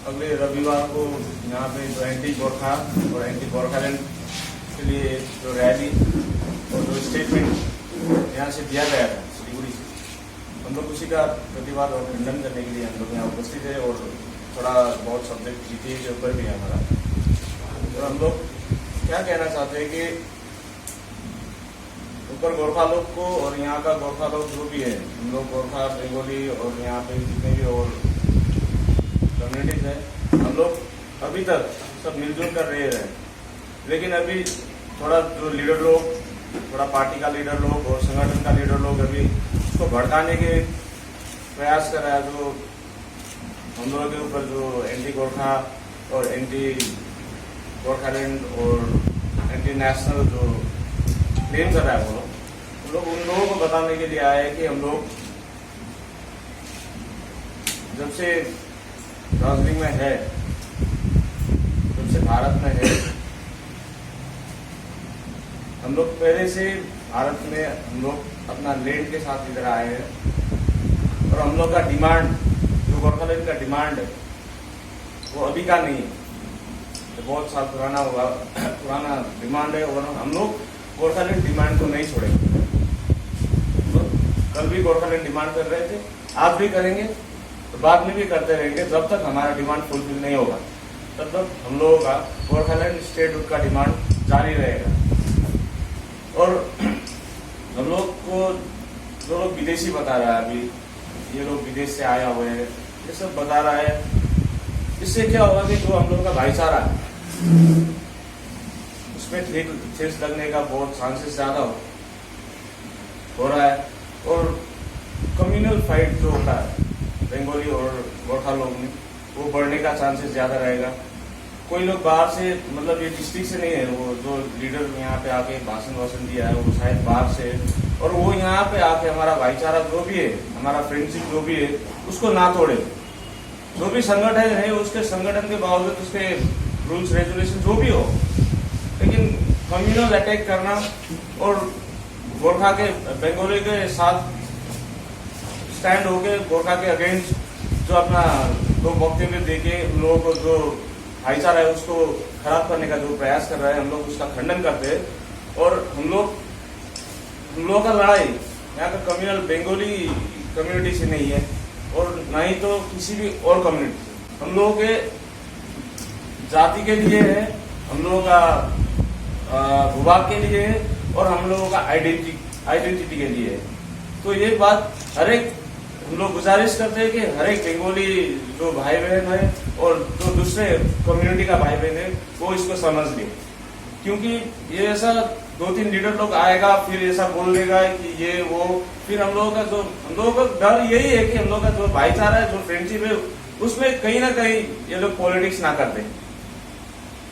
अगले रविवार को यहाँ पे जो एंटी गोरखा और एंटी गोरखालैंड के लिए जो रैली और जो स्टेटमेंट यहाँ से दिया गया था सिलीगुड़ी से, हम लोग उसी का प्रतिवाद और खंडन करने के लिए हम लोग यहाँ उपस्थित है और थोड़ा बहुत सब्जेक्ट जीके के ऊपर भी है हमारा। और हम लोग क्या कहना चाहते हैं कि ऊपर गोरखा लोग को और यहाँ का गोरखा लोग जो भी है, हम लोग गोरखा बेंगोली और यहाँ पे जितने भी और कम्युनिटीज है, हम लोग अभी तक सब मिलजुल कर रहे हैं। लेकिन अभी थोड़ा जो लीडर लोग, थोड़ा पार्टी का लीडर लोग और संगठन का लीडर लोग अभी उसको भड़काने के प्रयास कर रहा है। जो हम लोगों के ऊपर जो एंटी गोरखा और एंटी गोरखालैंड और एंटी नेशनल जो क्लेम कर रहा है वो लोग उन लोगों को बताने के लिए आए कि हम लोग जब से दार्जिलिंग में है, जब से भारत में है, हम लोग पहले से भारत में हम लोग अपना लैंड के साथ इधर आए हैं और हम लोग का डिमांड जो गोरखालैंड का डिमांड है वो अभी का नहीं है, तो बहुत साल पुराना डिमांड है और हम लोग गोरखालैंड डिमांड को नहीं छोड़ेंगे। तो कल भी गोरखालैंड डिमांड कर रहे थे, आज भी करेंगे, तो बाद में भी करते रहेंगे। जब तक हमारा डिमांड फुलफिल नहीं होगा तब तक हम लोगों का गोरखालैंड स्टेटहुड का डिमांड जारी रहेगा। और हम लोग को जो लोग विदेशी बता रहा है, अभी ये लोग विदेश से आया हुए हैं, ये सब बता रहा है, इससे क्या होगा कि जो हम लोग का भाईचारा है उसमें ठेस लगने का बहुत चांसेस ज्यादा हो रहा है। और कम्युनल फाइट जो होता है बंगाली और गोरखा लोग में, वो बढ़ने का चांसेस ज्यादा रहेगा। कोई लोग बाहर से, मतलब ये डिस्ट्रिक्ट से नहीं है, वो जो लीडर यहाँ पे आके भाषण दिया है वो शायद बाहर से है और वो यहाँ पे आके हमारा भाईचारा जो भी है, हमारा फ्रेंडशिप जो भी है, उसको ना तोड़े। जो भी संगठन है उसके संगठन के बावजूद उसके रूल्स रेगुलेशन जो भी हो, लेकिन कम्युनल अटैक करना और गोरखा के बंगाली के साथ स्टैंड होके गोरखा के अगेंस्ट जो अपना दो वक्तव्य देके लोगों को जो भाईचारा है उसको खराब करने का जो प्रयास कर रहा है, हम लोग उसका खंडन करते हैं। और हम लोगों का लड़ाई यहाँ का कम्युनल बंगाली कम्युनिटी से नहीं है और ना ही तो किसी भी और कम्युनिटी से, हम लोगों के जाति के लिए है, हम लोगों का भूभाग के लिए है और हम लोगों का आइडेंटिटी के लिए है। तो ये बात हर एक हम लोग गुजारिश करते हैं कि हर एक बंगाली जो भाई बहन है और जो दूसरे कम्युनिटी का भाई बहन है वो इसको समझ ले, क्योंकि ये ऐसा 2-3 लीडर लोग आएगा फिर ऐसा बोल देगा कि ये वो, फिर हम लोगों का डर यही है कि हम लोग का जो भाईचारा है, जो फ्रेंडशिप है, उसमें कहीं ना कहीं ये लोग पॉलिटिक्स ना करते।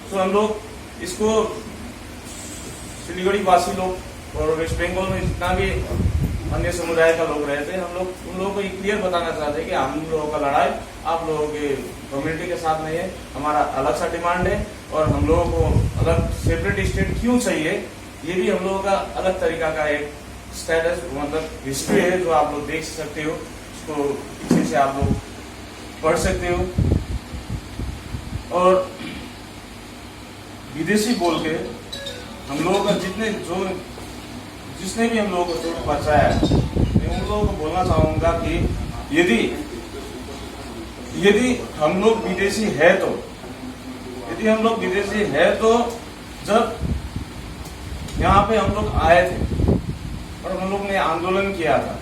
तो हम लोग इसको सिलीगुड़ी वासी लोग और वेस्ट बंगाल में जितना भी अन्य समुदाय का लोग रहते हैं, हम लोग उन लोगों को ये क्लियर बताना चाहते हैं कि हम लोगों का लड़ाई आप लोगों के कम्युनिटी के साथ नहीं है, हमारा अलग सा डिमांड है और हम लोगों को अलग सेपरेट स्टेट क्यों चाहिए, ये भी हम लोगों का अलग तरीका का एक स्टेटस, मतलब हिस्ट्री है जो आप लोग देख सकते हो, उसको पीछे से आप लोग पढ़ सकते हो। और विदेशी बोल के हम लोगों का जिसने भी हम लोगों को चोट पहुंचाया है, मैं उन लोगों को बोलना चाहूंगा कि यदि हम लोग विदेशी है तो, यदि हम लोग विदेशी है तो जब यहाँ पे हम लोग आए थे और हम लोग ने आंदोलन किया था,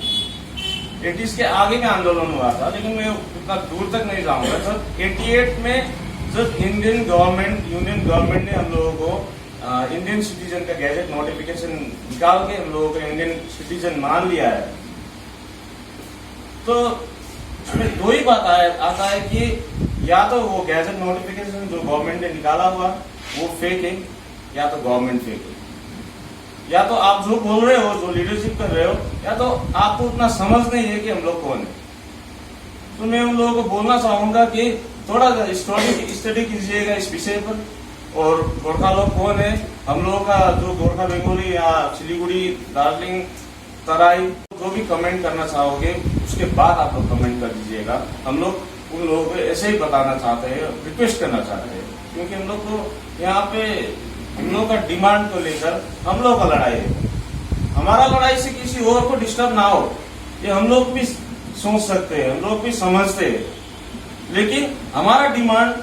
80s के आगे में आंदोलन हुआ था, लेकिन मैं उतना दूर तक नहीं जाऊंगा। जब 88 में जब यूनियन गवर्नमेंट ने हम लोगों को इंडियन सिटीजन का गैजेट नोटिफिकेशन निकाल के हम लोगों को इंडियन सिटीजन मान लिया है, तो उसमें दो ही बात आता है कि या तो वो गैजेट नोटिफिकेशन जो गवर्नमेंट ने निकाला हुआ वो फेक है, या तो गवर्नमेंट फेक है, या तो आप जो बोल रहे हो, जो लीडरशिप कर रहे हो, या तो आपको उतना समझ नहीं है कि हम लोग कौन है। तो मैं उन लोगों को बोलना चाहूंगा कि थोड़ा स्टडी कीजिएगा इस विषय पर, और गोरखा लोग कौन है, हम लोगों का जो गोरखा बंगाली या सिलीगुड़ी, दार्जिलिंग, तराई, जो भी कमेंट करना चाहोगे उसके बाद आप लोग कमेंट कर दीजिएगा। हम लोग उन लोगों को ऐसे ही बताना चाहते हैं, रिक्वेस्ट करना चाहते हैं, क्योंकि हम लोग को यहाँ पे हम लोग का डिमांड को लेकर हम लोग का लड़ाई है। हमारा लड़ाई से किसी और को डिस्टर्ब ना हो, ये हम लोग भी सोच सकते हैं, हम लोग भी समझते हैं, लेकिन हमारा डिमांड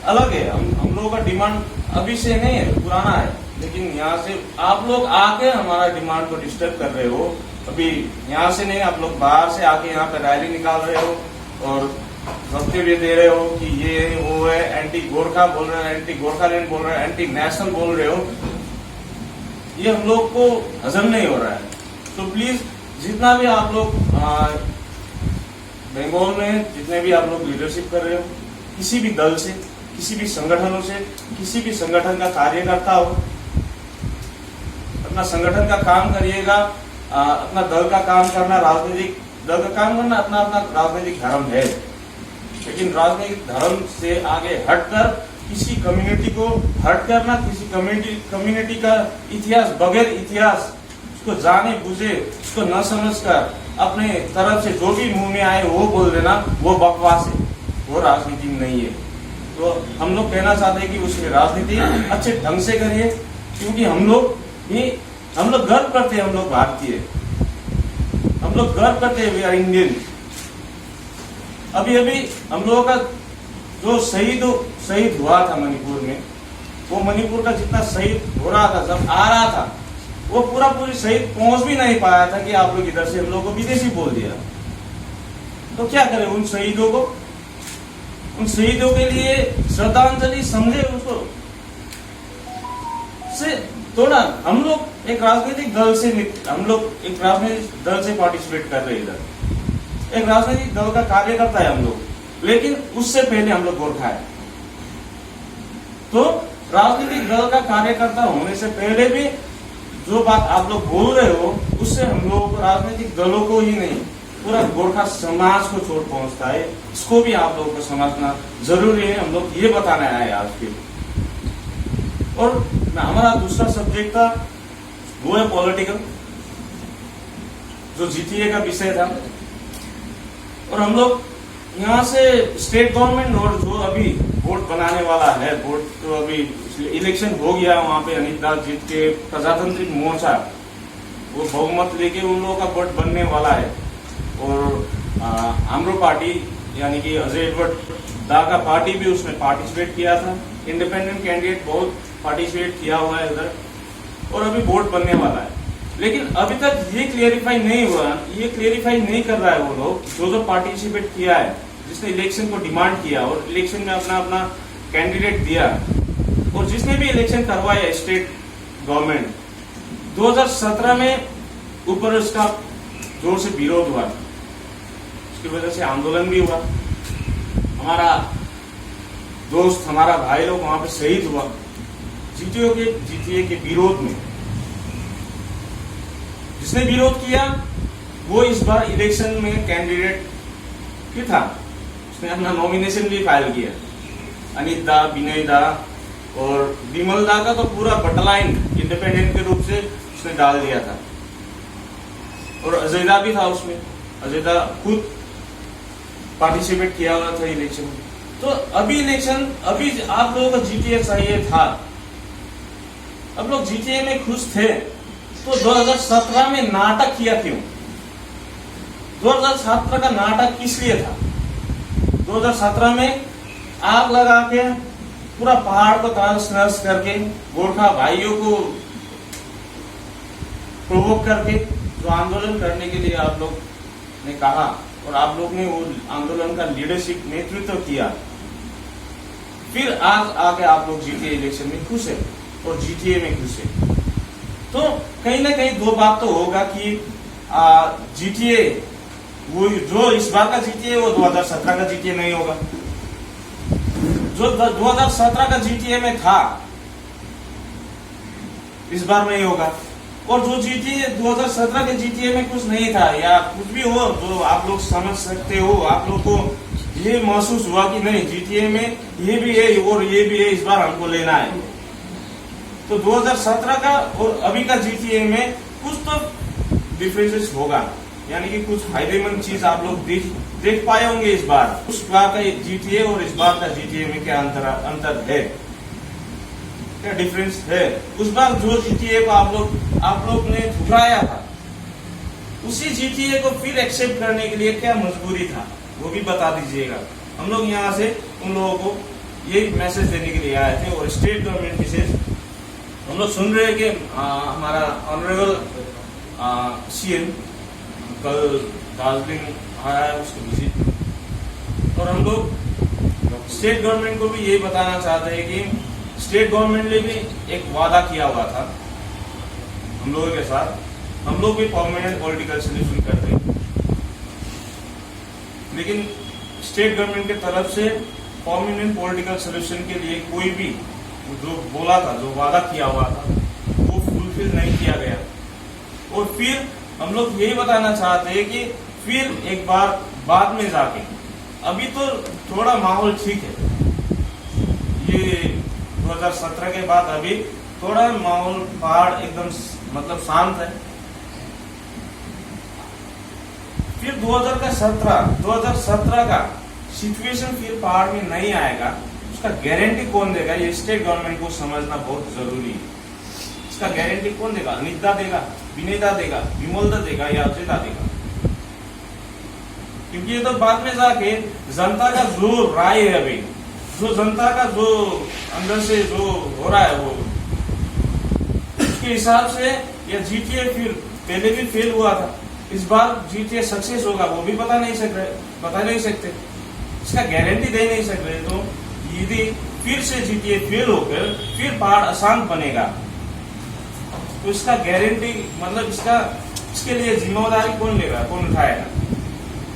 अलग है। हम लोगों का डिमांड अभी से नहीं है, पुराना है, लेकिन यहाँ से आप लोग आके हमारा डिमांड को डिस्टर्ब कर रहे हो। अभी यहाँ से नहीं, आप लोग बाहर से आके यहाँ पे रैली निकाल रहे हो और वक्तव्य दे रहे हो कि ये वो है, एंटी गोरखा बोल रहे हो, एंटी गोरखालैंड बोल रहे हो, एंटी नेशनल बोल रहे हो। ये हम लोग को हजम नहीं हो रहा है। तो प्लीज जितना भी आप लोग बंगाल में जितने भी आप लोग लीडरशिप कर रहे हो, किसी भी दल से, किसी भी संगठनों से, किसी भी संगठन का कार्यकर्ता हो, अपना संगठन का काम करिएगा, अपना दल का काम करना, राजनीतिक दल का काम करना अपना अपना राजनीतिक धर्म है, लेकिन राजनीतिक धर्म से आगे हटकर किसी कम्युनिटी को हर्ट करना, किसी कम्युनिटी का इतिहास बगैर इतिहास उसको जाने बुझे, उसको न समझकर अपने तरफ से जो भी मुंह में आए वो बोल देना, वो बकवास है, वो राजनीति नहीं है। तो हम लोग कहना चाहते हैं कि उसकी राजनीति अच्छे ढंग से करिए, क्योंकि हम लोग गर्व करते हैं, हम लोग भारतीय, हम लोग गर्व करते हैं, वी आर इंडियन। अभी हम लोगों का जो शहीद हुआ था मणिपुर में, वो मणिपुर का जितना शहीद हो रहा था, जब आ रहा था, वो पूरी शहीद पहुंच भी नहीं पाया था कि आप लोग इधर से हम लोग को विदेशी बोल दिया। तो क्या करें उन शहीदों को, उन शहीदों के लिए श्रद्धांजलि समझे उसको से थोड़ा। हम लोग एक राजनीतिक दल से पार्टिसिपेट कर रहे हैं, इधर एक राजनीतिक दल का कार्यकर्ता है हम लोग, लेकिन उससे पहले हम लोग गोरखा है। तो राजनीतिक दल का कार्यकर्ता होने से पहले भी जो बात आप लोग बोल रहे हो, उससे हम लोगों को, राजनीतिक दलों को ही नहीं, पूरा गोरखा समाज को चोट पहुंचता है। इसको भी आप लोगों को समझना जरूरी है। हम लोग ये बताने आए आज के। और हमारा दूसरा सब्जेक्ट था, वो है पॉलिटिकल, जो जीटीए का विषय था। और हम लोग यहाँ से स्टेट गवर्नमेंट और जो अभी वोट बनाने वाला है, वोट तो अभी इलेक्शन हो गया, वहाँ पे अनिल दास जीत के प्रजातांत्रिक मोर्चा वो बहुमत लेके उन लोगों का वोट बनने वाला है। और आमरो पार्टी यानी कि अजय एडवर्ड दा का पार्टी भी उसमें पार्टिसिपेट किया था। इंडिपेंडेंट कैंडिडेट बहुत पार्टिसिपेट किया हुआ है उधर, और अभी वोट बनने वाला है। लेकिन अभी तक ये क्लियरिफाई नहीं हुआ, ये क्लियरिफाई नहीं कर रहा है वो लोग जो पार्टिसिपेट किया है, जिसने इलेक्शन को डिमांड किया और इलेक्शन में अपना अपना कैंडिडेट दिया, और जिसने भी इलेक्शन करवाया स्टेट गवर्नमेंट 2017 में ऊपर उसका जोर से विरोध हुआ, उसकी वजह से आंदोलन भी हुआ। हमारा दोस्त, हमारा भाई लोग वहां पे शहीद हुआ जीटीए के विरोध में। जिसने विरोध किया वो इस बार इलेक्शन में कैंडिडेट भी था, उसने अपना नॉमिनेशन भी फाइल किया। अनित दा, विनय दा और विमल दा का तो पूरा बटलाइन इंडिपेंडेंट के रूप से उसने डाल दिया था। और अजय दा भी था उसमें, अजय दा खुद पार्टिसिपेट किया हुआ था इलेक्शन में। तो अभी आप लोगों को जीटीए चाहिए था, अब लोग जीटीए में खुश थे, तो 2017 में नाटक किया क्यों? 2017 का नाटक किस लिए था? 2017 में आग लगा के पूरा पहाड़ को तहस नहस करके गोरखा भाइयों को प्रोवोक करके जो आंदोलन करने के लिए आप लोग ने कहा और आप लोग ने वो आंदोलन का लीडरशिप नेतृत्व किया, फिर आज आके आप लोग जीटीए इलेक्शन में खुश है और जीटीए में खुश है। तो कहीं ना कहीं दो बात तो होगा कि जीटीए वो जो इस बार का जीटीए वो 2017 का जीटीए नहीं होगा। जो 2017 का जीटीए में था इस बार नहीं होगा, और जो जीटीए 2017 के जीटीए में कुछ नहीं था या कुछ भी हो जो आप लोग समझ सकते हो, आप लोग को ये महसूस हुआ कि नहीं जीटीए में ये भी है और ये भी है, इस बार हमको लेना है, तो 2017 का और अभी का जीटीए में कुछ तो डिफरेंसेस होगा। यानी कि कुछ फायदेमंद चीज आप लोग देख पाए होंगे इस बार। उस बार का जीटीए और इस बार का जीटीए में क्या अंतर है, क्या डिफरेंस है। उस बार जो जीटीए को आप लोग ने ठुकराया था, उसी जीटीए को फिर एक्सेप्ट करने के लिए क्या मजबूरी था, वो भी बता दीजिएगा। हम लोग यहाँ से उन लोगों को ये मैसेज देने के लिए आए थे। और स्टेट गवर्नमेंट विशेष हम लोग सुन रहे हैं कि हमारा ऑनरेबल सीएम कल दार्जिलिंग आया है, उसको विजिट। और हम लोग स्टेट गवर्नमेंट को भी ये बताना चाहते हैं कि स्टेट गवर्नमेंट ने भी एक वादा किया हुआ था हम लोगों के साथ, हम लोग भी परमानेंट पॉलिटिकल सोल्यूशन करते हैं, लेकिन स्टेट गवर्नमेंट की तरफ से परमानेंट पॉलिटिकल सोल्यूशन के लिए कोई भी जो बोला था, जो वादा किया हुआ था, वो फुलफिल नहीं किया गया। और फिर हम लोग यही बताना चाहते हैं कि फिर एक बार बाद में जाके, अभी तो थोड़ा माहौल ठीक है, ये 2017 के बाद अभी थोड़ा माहौल पहाड़ एकदम मतलब शांत है। फिर 2017 का सिचुएशन फिर पहाड़ में नहीं आएगा, उसका गारंटी कौन देगा, ये स्टेट गवर्नमेंट को समझना बहुत जरूरी है। इसका गारंटी कौन देगा, अनिता देगा, विनेता देगा, विमलदा देगा या अजयता देगा? क्योंकि ये तो बाद में जाके जनता का जो राय है, अभी जो जनता का जो अंदर से जो हो रहा है, वो उसके हिसाब से या जीटीए फिर पहले भी फेल हुआ था, इस बार जीटीए सक्सेस होगा वो भी बता नहीं सकते, इसका गारंटी दे नहीं सकते। तो यदि फिर से जीटीए फेल होकर फिर पहाड़ अशांत बनेगा, तो इसका गारंटी मतलब इसके लिए जिम्मेदारी कौन लेगा, कौन उठाएगा?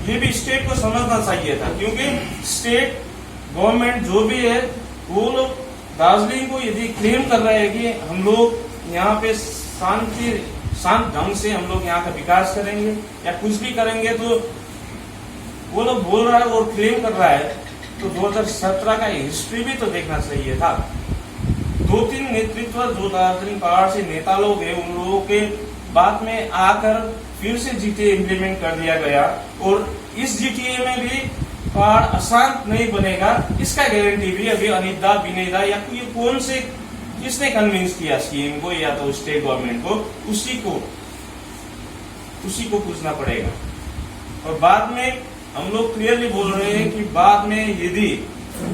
ये भी स्टेट को समझना चाहिए था। क्योंकि स्टेट गवर्नमेंट जो भी है, वो लोग दार्जिलिंग को यदि क्लेम कर रहे हैं कि हम लोग यहाँ पे शांत ढंग से हम लोग यहाँ का विकास करेंगे या कुछ भी करेंगे, तो वो लोग बोल रहा है और क्लेम कर रहा है, तो 2017 का हिस्ट्री भी तो देखना चाहिए था। 2-3 नेतृत्व जो दार्जिलिंग पहाड़ से नेता लोग हैं, उन लोगों के बाद में आकर फिर से जीटीए इम्प्लीमेंट कर दिया गया, और इस जीटीए में भी पहाड़ अशांत नहीं बनेगा, इसका गारंटी भी अभी अनिता विनेता या कौन से किसने कन्विंस किया सीएम को या तो स्टेट गवर्नमेंट को, उसी को पूछना पड़ेगा। और बाद में हम लोग क्लियरली बोल रहे हैं कि बाद में यदि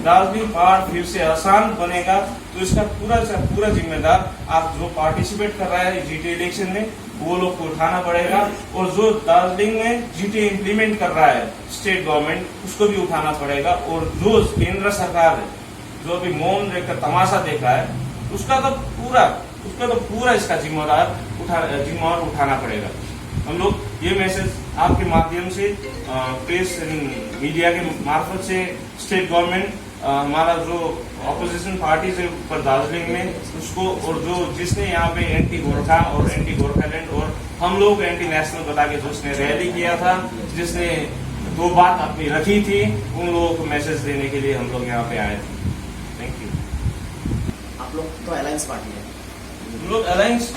दार्जिलिंग पहाड़ फिर से अशांत बनेगा, तो इसका पूरा जिम्मेदार आप जो पार्टिसिपेट कर रहा है जीटीए इलेक्शन में, वो लोग को उठाना पड़ेगा। और जो दार्जिलिंग में जीटीए इम्प्लीमेंट कर रहा है स्टेट गवर्नमेंट, उसको भी उठाना पड़ेगा। और जो केंद्र सरकार है, जो अभी मौन रहकर तमाशा देख रहा है, उसका तो पूरा इसका जिम्मेवार उठाना पड़ेगा। हम लोग ये मैसेज आपके माध्यम से प्रेस मीडिया के मार्फत से स्टेट गवर्नमेंट, हमारा जो ऑपोजिशन पार्टीज है ऊपर दार्जिलिंग में, उसको, और जो जिसने यहाँ पे एंटी गोरखा और एंटी गोरखालैंड और हम लोग एंटी नेशनल बता के जिसने रैली किया था, जिसने 2 बात अपनी रखी थी, उन लोगों को मैसेज देने के लिए हम लोग यहाँ पे आए थे। Thank you. आप लोग तो अलायंस पार्टी है, हम लोग अलायंस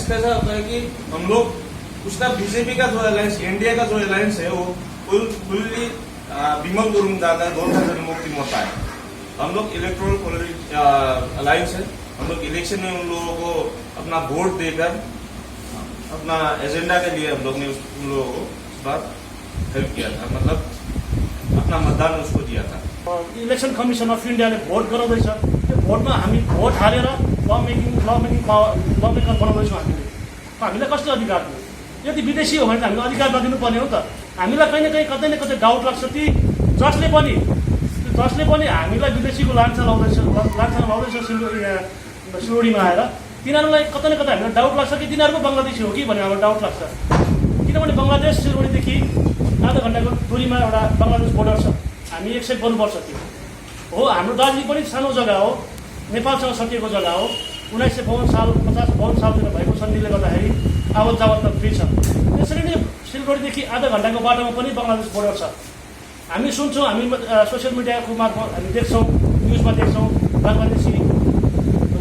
कैसा होता है कि हम लोग उसका बीजेपी का जो अलायंस, इंडिया का जो अलायंस है, वो फुल्ली विमल गुरुङ दादा गोर्खा जनमुक्ति मोर्चा है। हम लोग इलेक्टोरल अलायंस है। हम लोग इलेक्शन में उन लोगों को अपना वोट देकर अपना एजेंडा के लिए हम लोग ने उन लोगों को इस बार हेल्प किया था, मतलब अपना मतदान उसको दिया था। इलेक्सन कमिसन अफ इन्डियाले भोट गराउँदैछ, त्यो भोटमा हामी भोट हालेर ल मेकर बनाउँदैछौँ। हामीलाई कस्तो अधिकार दियो? यदि विदेशी हो भने त हामीले अधिकार नदिनु पर्ने हो त। हामीलाई कहीँ न कतै डाउट लाग्छ ती जसले पनि हामीलाई विदेशीको लान्छा लाउँदैछ सिलगढीमा आएर, तिनीहरूलाई कतै न कतै हामीलाई डाउट लाग्छ कि तिनीहरूको बङ्गलादेशी हो कि भन्ने हामीलाई डाउट लाग्छ। किनभने बङ्गलादेश सिलगढीदेखि आधा घन्टाको दूरीमा एउटा बङ्गलादेश बोर्डर छ, हामी एक्सेप्ट गर्नुपर्छ। त्यो हो, हाम्रो दार्जिलिङ पनि सानो जग्गा हो, नेपालसँग सकिएको जग्गा हो। 1952 सालतिर भएको सन्धिले गर्दाखेरि आवत जावत त फ्री छ। त्यसरी नै सिलगढीदेखि आधा घन्टाको बाटोमा पनि बङ्गलादेश बोर्डर छ। हामी सुन्छौँ, हामी सोसियल मिडियाको मार्फत हामी देख्छौँ, न्युजमा देख्छौँ, बङ्गलादेशी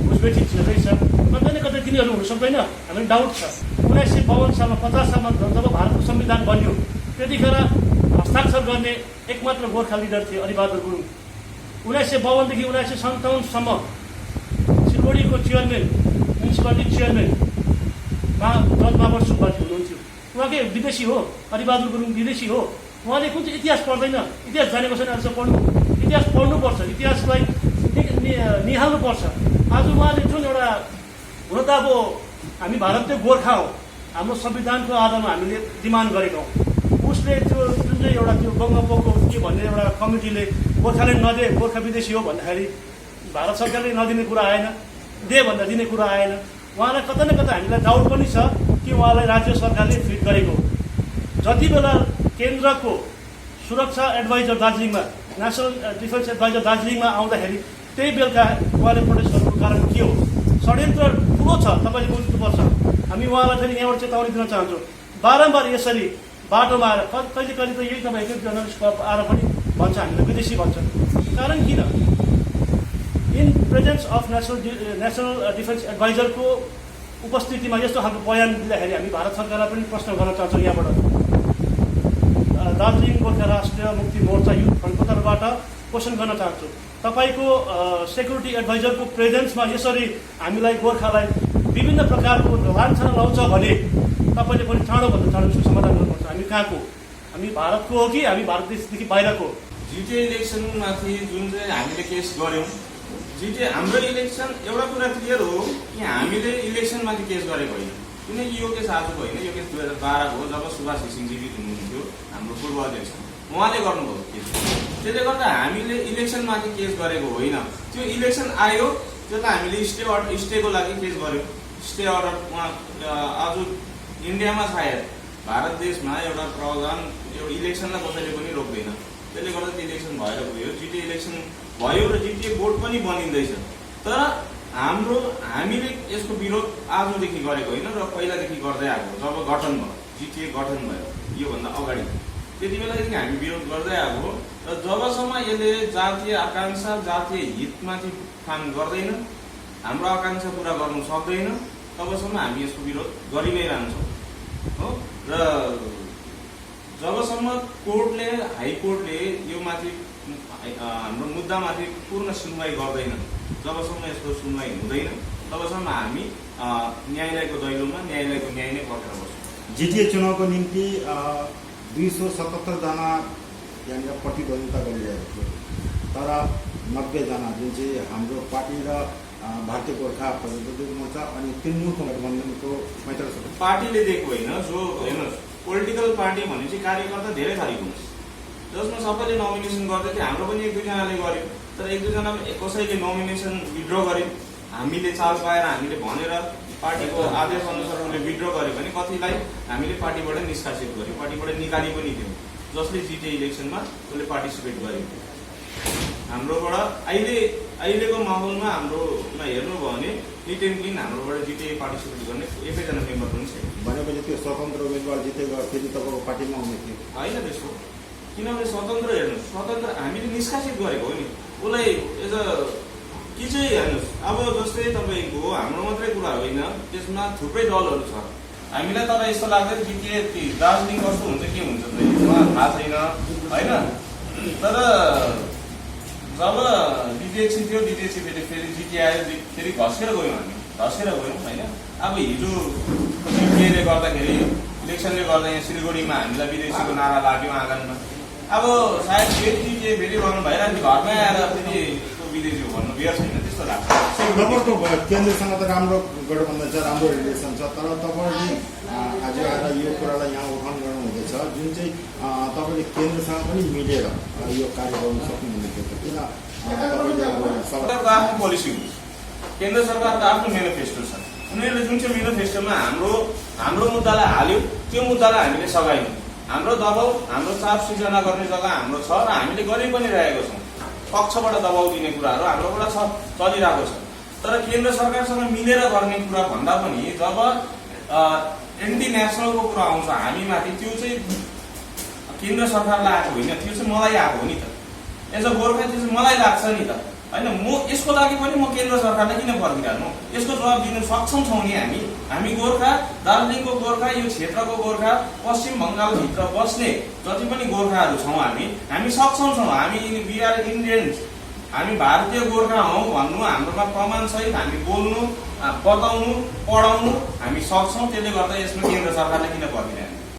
घुसबेठी रहेछ, कतै न कतै तिनीहरू हुनु सक्दैन, हामीलाई डाउट छ। 1952 सालमा 50 सालमा जब भारतको संविधान बन्यो त्यतिखेर हस्ताक्षर गर्ने एकमात्र गोर्खा लिडर थिए अरिबहादुर गुरुङ। 1952 देखि 1957 सम्म सिलगढीको चेयरम्यान, म्युनिसिपालिटी चेयरम्यान जज बाबर सुब्बाजी हुनुहुन्थ्यो। उहाँकै विदेशी हो, अरिबहादुर गुरुङ विदेशी हो। उहाँले कुन चाहिँ इतिहास पढ्दैन, इतिहास जानेको छैन आज पढ्नु। इतिहास पढ्नुपर्छ, इतिहासलाई निहाल्नुपर्छ। आज उहाँले जुन एउटा हुन त अब हामी भारतीय गोर्खा हो, हाम्रो संविधानको आधारमा हामीले डिमान्ड गरेका हौँ। उसले त्यो जुन चाहिँ एउटा त्यो गङ्गपोको के भन्ने एउटा कमिटीले गोर्खाल्यान्ड नदे, गोर्खा विदेशी हो भन्दाखेरि भारत सरकारले नदिने कुरा आएन, दे भन्दा दिने कुरा आएन। उहाँलाई कता न कता हामीलाई डाउट पनि छ कि उहाँलाई राज्य सरकारले फिट गरेको। जति बेला केन्द्रको सुरक्षा एडभाइजर दार्जिलिङमा, नेसनल डिफेन्स एडभाइजर दार्जिलिङमा आउँदाखेरि त्यही बेलुका उहाँले प्रोटेस्ट गर्नुको कारण के हो? षड्यन्त्र ठुलो छ, तपाईँले बुझ्नुपर्छ। हामी उहाँलाई फेरि यहाँबाट चेतावनी दिन चाहन्छौँ। बारम्बार यसरी बाटोमा आएर कहिले कहिले त यही तपाईँ एक जर्नलिस्ट आएर पनि भन्छ हामीलाई विदेशी भन्छ। कारण किन? इन प्रेजेन्स अफ नेसनल डिफेन्स एडभाइजरको उपस्थितिमा यस्तो खालको बयान दिँदाखेरि हामी भारत सरकारलाई पनि प्रश्न गर्न चाहन्छौँ। यहाँबाट दार्जिलिङ गोर्खा राष्ट्रिय मुक्ति मोर्चा युथ फ्रन्टको तर्फबाट क्वेसन गर्न चाहन्छु, तपाईँको सेक्युरिटी एडभाइजरको प्रेजेन्समा यसरी हामीलाई गोर्खालाई विभिन्न प्रकारको लान्छना लाउँछ भने तपाईँले पनि चाँडोभन्दा चाँडो यसको समाधान गर्नुपर्छ। हामी कहाँको? हामी भारतको हो कि हामी भारत देशदेखि बाहिरको? जिटिए इलेक्सनमाथि जुन चाहिँ हामीले केस गऱ्यौँ, जिटिए हाम्रो इलेक्सन एउटा कुरा क्लियर हो कि हामीले इलेक्सनमाथि केस गरेको होइन। किनकि यो केस आजको होइन, यो केस 2012 हो, जब सुभाष घिसिङ जीवित हुनुहुन्थ्यो, हाम्रो पूर्व अध्यक्ष, उहाँले गर्नुभयो केस। त्यसले गर्दा हामीले इलेक्सनमाथि केस गरेको होइन। त्यो इलेक्सन आयो, त्यसलाई हामीले स्टेको लागि केस गऱ्यौँ। स्टे अर्डर उहाँ आज इन्डियामा सायद भारत देशमा एउटा प्रावधान, एउटा इलेक्सनलाई कसैले पनि रोक्दैन। त्यसले गर्दा त्यो इलेक्सन भएर गयो, जिटिए इलेक्सन भयो र जिटिए बोर्ड पनि बनिँदैछ। तर हामीले यसको विरोध आजदेखि गरेको होइन र पहिलादेखि गर्दै आएको। जब गठन भयो, जिटिए गठन भयो योभन्दा अगाडि, त्यति बेलादेखि हामी विरोध गर्दै आएको र जबसम्म यसले जातीय आकाङ्क्षा, जातीय हितमाथि काम गर्दैन, हाम्रो आकाङ्क्षा पुरा गर्नु सक्दैन, तबसम्म हामी यसको विरोध गरि नै रहन्छौँ हो। र जबसम्म कोर्टले, हाइकोर्टले यो माथि हाम्रो मुद्दामाथि पूर्ण सुनवाई गर्दैन, जबसम्म यसको सुनवाई हुँदैन, तबसम्म हामी न्यायालयको दैलोमा न्यायालयको न्याय नै पर्खेर बस्छौँ। जिटिए चुनावको निम्ति 277 जना यहाँनिर प्रतिद्वन्दिता गरिरहेको थियो, तर 90 जना जुन चाहिँ हाम्रो पार्टी र भारतीय गोर्खा प्रजातन्त्र मोर्चा अनि तृणमूल गठबन्धनको 45 पार्टीले दिएको होइन। जो हेर्नुहोस्, पोलिटिकल पार्टी भनेपछि कार्यकर्ता धेरै थरीको हुन्छ, जसमा सबैले नोमिनेसन गर्दै थियो। हाम्रो पनि 1-2 जनाले गर्यो, तर 1-2 जना कसैले नोमिनेसन विड्र गर्यो। हामीले चाल पाएर हामीले भनेर पार्टीको आदेश अनुसार उसले विड्र गर्यो भने कतिलाई हामीले पार्टीबाट निष्कासित गर्यो, पार्टीबाट निकाली पनि थियौँ, जसले जिटिए इलेक्सनमा उसले पार्टिसिपेट गर्यो। हाम्रोबाट अहिलेको माहौलमा हाम्रोमा हेर्नुभयो भने निट एन्ड क्लिन हाम्रोबाट जिटिए पार्टिसिपेट गर्ने 1 जना मेम्बर पनि छैन। भनेपछि त्यो स्वतन्त्र उम्मेदवार जितेको फेरि तपाईँको पार्टीमा आउने थियो होइन त्यस्तो। किनभने स्वतन्त्र हेर्नुहोस्, स्वतन्त्र हामीले निष्कासित गरेको हो नि उसलाई। एज अ कि चाहिँ हेर्नुहोस्, अब जस्तै तपाईँको हाम्रो मात्रै कुरा होइन, त्यसमा थुप्रै दलहरू छ। हामीलाई तर यस्तो लाग्दैन जिटिए दार्जिलिङ कस्तो हुन्छ, के हुन्छ उहाँ थाहा छैन होइन। तर जब डिजिएक्सी थियो, डिजिएक्सी फेरि जिटिए आयो, फेरि घस्केर गयौँ, हामी घस्केर गयौँ होइन। अब हिजो जिटिएले गर्दाखेरि, इलेक्सनले गर्दा यहाँ सिलगढीमा हामीलाई विदेशीको नारा लाग्यो आँगनमा। अब सायद फेरि जिटिए फेरि गर्नु भइरहेको थियो, घरमै आएर फेरि विदेशी हो भन्नु बेर छैन, त्यस्तो लाग्छ। तपाईँको केन्द्रसँग त राम्रो गठबन्धन छ, राम्रो रिलेसन छ, तर तपाईँले आज आएर यो कुरालाई यहाँ उठान गर्नुहुँदैछ, जुन चाहिँ तपाईँले केन्द्रसँग पनि मिलेर यो कार्य गर्नु सक्नुहुँदैछ। किन सरकारको आफ्नो पोलिसी हुन्छ, केन्द्र सरकारको आफ्नो मेनिफेस्टो छ। उनीहरूले जुन चाहिँ मेनिफेस्टोमा हाम्रो मुद्दालाई हाल्यो, त्यो मुद्दालाई हामीले सघायौँ। हाम्रो दबाउ, हाम्रो चाप सिर्जना गर्ने जग्गा हाम्रो छ र हामीले गरि पनि रहेको छौँ। पक्षबाट दबाउ दिने कुराहरू हाम्रोबाट छ, चलिरहेको छ। तर केन्द्र सरकारसँग मिलेर गर्ने कुरा भन्दा पनि जब एन्टी नेसनलको कुरा आउँछ हामीमाथि, त्यो चाहिँ केन्द्र सरकारलाई आएको होइन, त्यो चाहिँ मलाई आएको हो नि त। एज अ गोर्खा त्यो चाहिँ मलाई लाग्छ नि त। होइन म यसको लागि पनि म केन्द्र सरकारलाई किन पर्खिरहनु, यसको जवाब दिनु सक्षम छौँ नि हामी गोर्खा, दार्जिलिङको गोर्खा, यो क्षेत्रको गोर्खा, पश्चिम बङ्गालभित्र बस्ने जति पनि गोर्खाहरू छौँ हामी सक्षम छौँ। हामी वी आर इन्डियन्स, हामी भारतीय गोर्खा हौँ भन्नु, हाम्रोमा प्रमाणसहित हामी बोल्नु, बताउनु, पढाउनु हामी सक्छौँ। त्यसले गर्दा यसमा केन्द्र सरकारले किन पर्खिरहनु।